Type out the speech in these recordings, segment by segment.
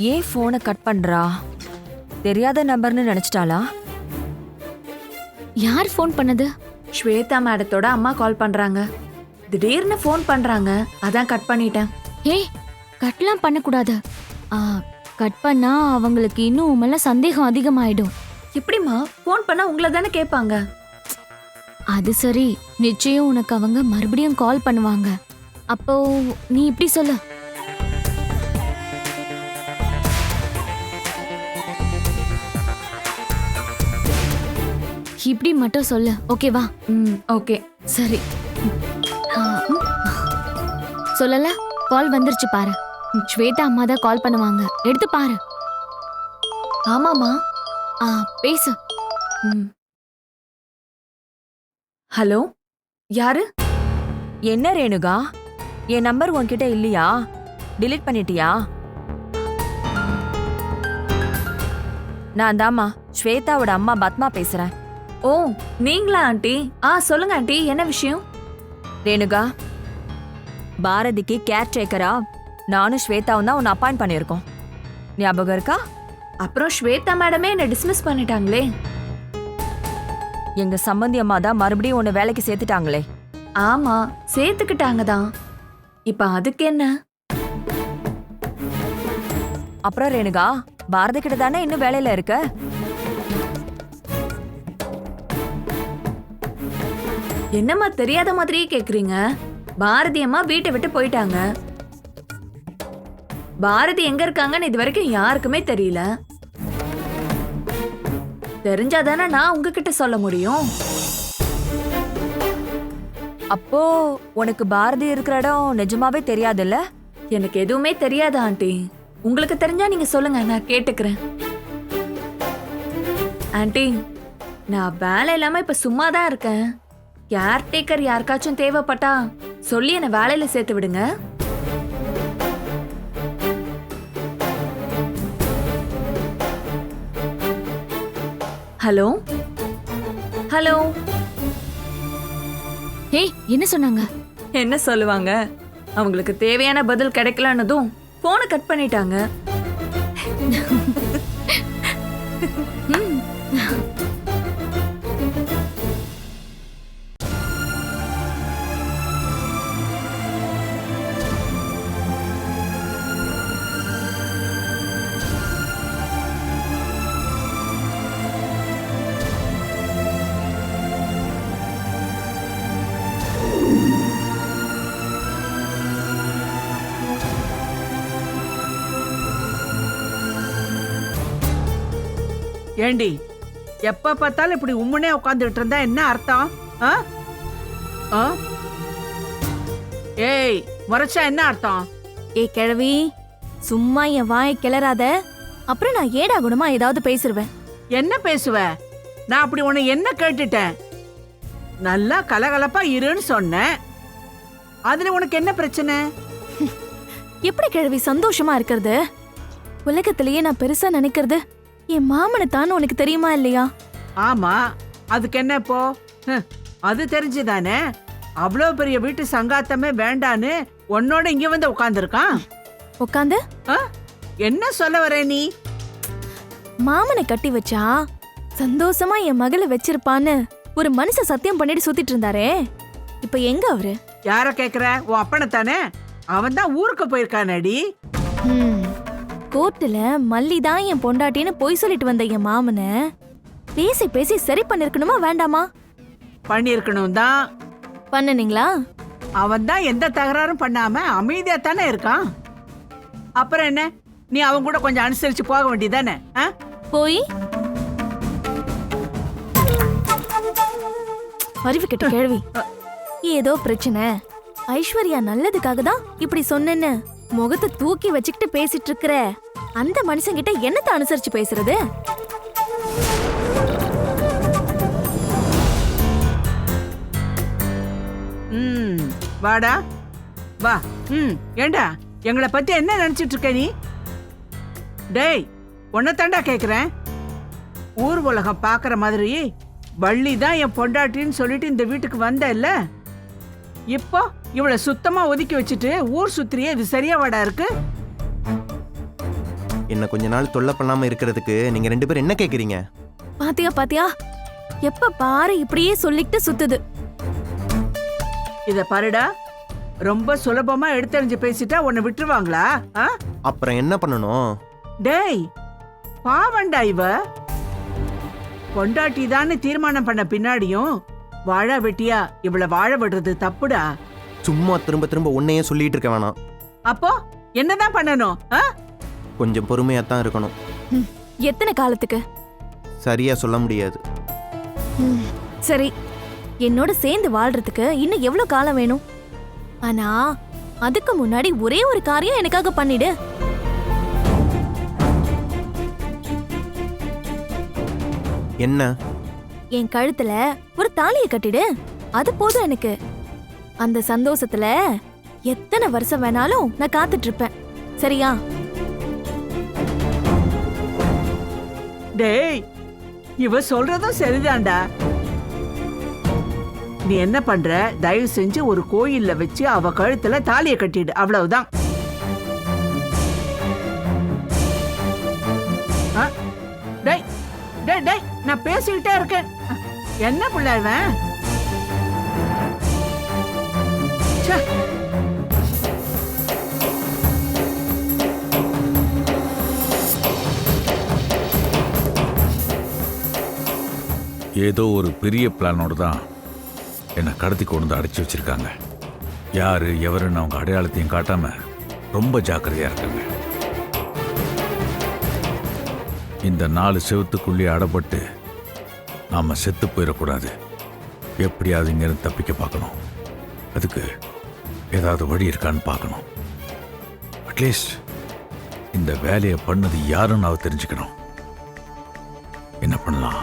ஏன் போனை கட் பண்றா? தெரியாத நம்பர்னு நினைச்சிட்டாளா? யார் ஃபோன் பண்ணது? ஸ்வேதா மேடத்தோட அம்மா கால் பண்றாங்க. திடீர்னு ஃபோன் பண்றாங்க, அதான் கட் பண்ணிட்டேன். ஏய், கட்லாம் பண்ணக்கூடாது. கட் பண்ணா அவங்களுக்கு இன்னும் உன் மேல சந்தேகம் அதிகமாயிடும். எப்படிம்மா ஃபோன் பண்ணா உங்களை தானே கேட்பாங்க. அது சரி, நிச்சயம் உனக்கு அவங்க மறுபடியும் கால் பண்ணுவாங்க. அப்போ நீ இப்படி சொல்லு. இப்படி மட்டும் சொல்லு, ஓகேவா? ஓகே. சரி. சொல்லல, கால் வந்துருச்சு பாரு. ஸ்வேதா அம்மா தான் கால் பண்ணுவாங்க, எடுத்து பாரு. ஆமாமா. பேசு. ஹலோ, யாரு? என்ன ரேணுகா, என் நம்பர் உன்கிட்ட இல்லையா? டிலீட் பண்ணிட்டியா? நான் தாம்மா ஸ்வேதாவோட அம்மா பத்மா பேசுறேன். ஓ, நீங்களா ஆண்டி? சொல்லுங்க ஆண்டி, என்ன விஷயம்? ரேணுகா, பாரதிக்கு கேர் டேக்கரா நானும் ஸ்வேதாவும் தான் உன்னை அப்பாயிண்ட் பண்ணியிருக்கோம். ஞாபகம் இருக்கா? அப்புறம் ஸ்வேதா மேடமே என்ன டிஸ்மிஸ் பண்ணிட்டாங்களே. எங்க சம்பந்தி அம்மா தான் மறுபடியும் உன்னை வேலைக்கு சேர்த்துட்டாங்களே. ஆமா, சேர்த்துக்கிட்டாங்க தான். இப்ப அதுக்கு என்ன? அப்புறம் ரேணுகா, பாரதி கிட்ட தானே இன்னும் வேலையில இருக்க? என்னம்மா தெரியாத மாதிரியே கேக்குறீங்க? பாரதி அம்மா வீட்டை விட்டு போயிட்டாங்க. பாரதி எங்க இருக்காங்கன்னு இது வரைக்கும் யாருக்குமே தெரியல. தெரிஞ்சாதானே நான் உங்ககிட்ட சொல்ல முடியும். அப்போ உனக்கு பாரதி இருக்கிற இடம் நிஜமாவே தெரியாதுல்ல? எனக்கு எதுவுமே தெரியாது ஆண்டி. உங்களுக்கு தெரிஞ்சா நீங்க சொல்லுங்க, நான் கேட்டுக்கிறேன். ஆண்டி, நான் வேலை இல்லாம இப்ப சும்மா தான் இருக்கேன். கேர்டேக்கர் யாருக்காச்சும் தேவைப்பட்டா சொல்லி என்ன வேலையில சேர்த்து விடுங்க. Hello hello. ஏய், என்ன சொன்னாங்க? என்ன சொல்லுவாங்க? அவங்களுக்கு தேவையான பதில் கிடைக்கலன்னதும் போனை கட் பண்ணிட்டாங்க. ஏண்டி, எப்ப பார்த்தாலும் இப்படி உம்முனே உட்காந்துட்டு இருந்தா என்ன அர்த்தம்? ஏய், முறைச்சா என்ன அர்த்தம்? ஏ கிழவி, சும்மா என் வாயை கிளறாத. அப்புறம் நான் ஏடா குணமா ஏதாவது பேசிருவேன். என்ன பேசுவ? நான் அப்படி உன்னை என்ன கேட்டுட்டேன்? நல்லா கலகலப்பா இருன்னு சொன்னேன். அதுல உனக்கு என்ன பிரச்சனை? எப்படி கிழவி சந்தோஷமா இருக்கிறது? உலகத்திலேயே நான் பெருசா நினைக்கிறது என் மாமனை தான். உனக்கு தெரியுமா இல்லையா? ஆமா, அதுக்கு என்ன இப்போ? அது தெரிஞ்சுதானே அவ்வளோ பெரிய வீட்டு சங்காத்தமே வேண்டான்னு உன்னோட இங்க வந்து உட்காந்துருக்கான். உட்காந்து என்ன சொல்ல வர நீ? மாமனை கட்டி வச்சா சந்தோஷமா என் மகளை வச்சிருப்பான்னு ஒரு மனுஷன் சத்தியம் பண்ணிட்டு சுத்திட்டு இருந்தாரே, இப்ப எங்க அவரு? யார கேக்குற? உன் அப்பனை தானே. அவன் தான் ஊருக்கு போயிருக்கானடி. கோர்ட்டுல மல்லிதான் என் பொண்டாட்டின்னு பொய் சொல்லிட்டு வந்த என் மாமனை பேசி பேசி சரி பண்ணிருக்கணுமா வேண்டாமா? பண்ணிருக்கணும் தான். பண்ணனீங்களா? அவன் தான் எந்த தகராறும் பண்ணாம அமைதியா தானே இருக்கான். அப்புறம் என்ன, நீ அவன் கூட கொஞ்சம் அனுசரிச்சு போக வேண்டியதானே? போய் அறிவு கிட்ட கேள்வி. ஏதோ பிரச்சனை, ஐஸ்வர்யா நல்லதுக்காக தான் இப்படி சொன்னேன்னு முகத்தை தூக்கி வச்சுக்கிட்டு பேசிட்டு இருக்கிற அந்த மனுஷங்கிட்ட என்னத்த அனுசரிச்சு பேசுறது? வாடா வா. ஏண்டா, எங்களை பத்தி என்ன நினைச்சிட்டு இருக்க நீ? டேய், உன்னை தாண்டா கேக்குறேன். ஊர் உலகம் பாக்குற மாதிரி வள்ளி தான் என் பொண்டாட்டின்னு சொல்லிட்டு இந்த வீட்டுக்கு வந்த இல்ல, இப்போ இவளை சுத்தமா ஒதுக்கி வச்சுட்டு ஊர் சுத்திரியே, இது சரியா வாடா இருக்கு? என்ன கொஞ்ச நாள் தொல்லை பண்ணாம இருக்கிறதுக்கு நீங்க 2 பேரும் என்ன கேக்குறீங்க? பாத்தியா பாத்தியா, எப்ப பாரு இப்படியே சொல்லிக்கிட்டு சுத்துது. இத பாருடா, ரொம்ப சுலபமா எடுத்தறிஞ்சு பேசிட்டா உன்னை விட்டுருவாங்களா? ஆ? அப்புறம் என்ன பண்ணணும்? டேய், பாவண்டா இவ. பொண்டாட்டி தானே தீர்மானம் பண்ண பின்னாடியும் வாழ வெட்டியா இவள வாழ விடுறது தப்புடா. சும்மா திரும்ப திரும்ப உன்னையே சொல்லிட்டு இருக்க வேணாம். அப்போ என்னதான் பண்ணணும்? ஆ? கொஞ்சம் பொறுமையா தான் இருக்கணும். எத்தனை காலத்துக்கு? சரியா சொல்ல முடியாது. சரி, என்னோட சேர்ந்து வாழ்றதுக்கு இன்னும் எவ்வளவு காலம் வேணும்? ஆனா அதுக்கு முன்னாடி ஒரே ஒரு காரியம் எனக்காக பண்ணிடு. என்ன? என் கழுத்துல ஒரு தாலியை கட்டிடு. அது போதும் எனக்கு. அந்த சந்தோஷத்துல எத்தனை வருஷம் வேணாலும் நான் காத்துட்டு இருப்பேன். சரியா? டேய், இவ சொல்றதும் சரிதான்டா. நீ என்ன பண்ற? தயவு செஞ்சு ஒரு கோயில்ல வச்சு அவ கழுத்துல தாலியை கட்டிடு, அவ்வளவுதான். ஆ? டேய் டேய் டேய், நான் பேசிக்கிட்டே இருக்கேன். என்ன புள்ள இவன்? ச்சே. ஏதோ ஒரு பெரிய பிளானோடு தான் என்னை கடத்தி கொண்டு வந்து அடைச்சி வச்சிருக்காங்க. யாரு எவருன்னு அவங்க அடையாளத்தையும் காட்டாம ரொம்ப ஜாக்கிரதையா இருக்காங்க. இந்த 4 செவத்துக்குள்ளே அடப்பட்டு நாம செத்து போயிடக்கூடாது. எப்படியாவது இங்கிருந்து தப்பிக்க பார்க்கணும். அதுக்கு ஏதாவது வழி இருக்கான்னு பார்க்கணும். அட்லீஸ்ட் இந்த வேலையை பண்ணது யாருன்னு நான் தெரிஞ்சுக்கணும். என்ன பண்ணலாம்?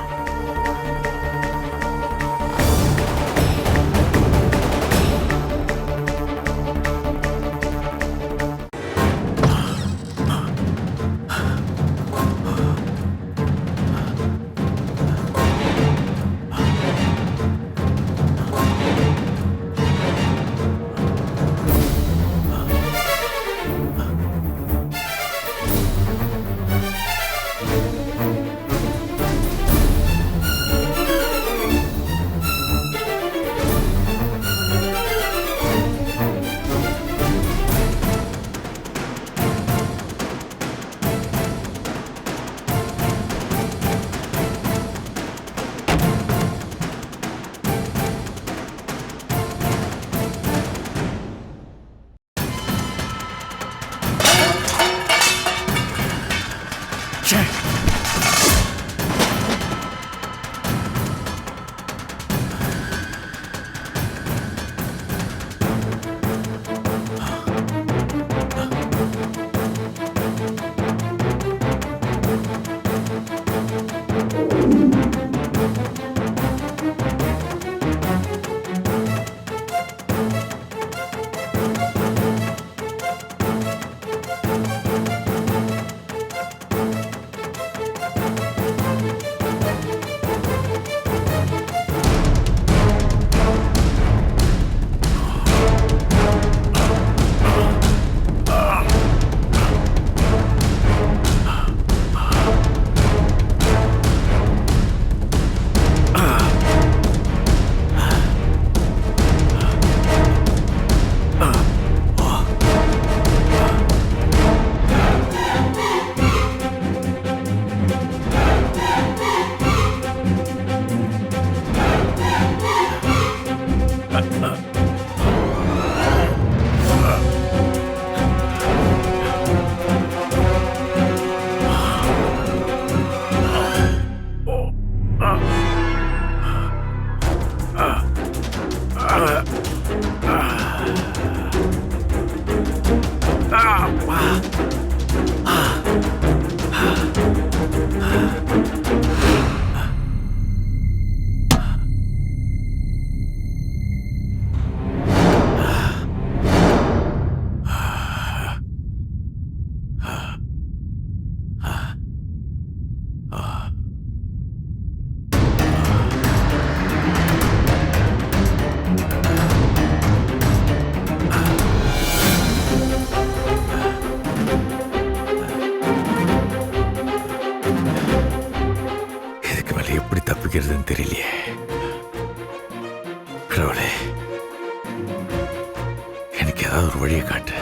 இதுல எப்படி தப்பிக்கிறதுன்னு தெரியலையே. கடவுளே, எனக்கு ஏதாவது ஒரு வழியை காட்டு.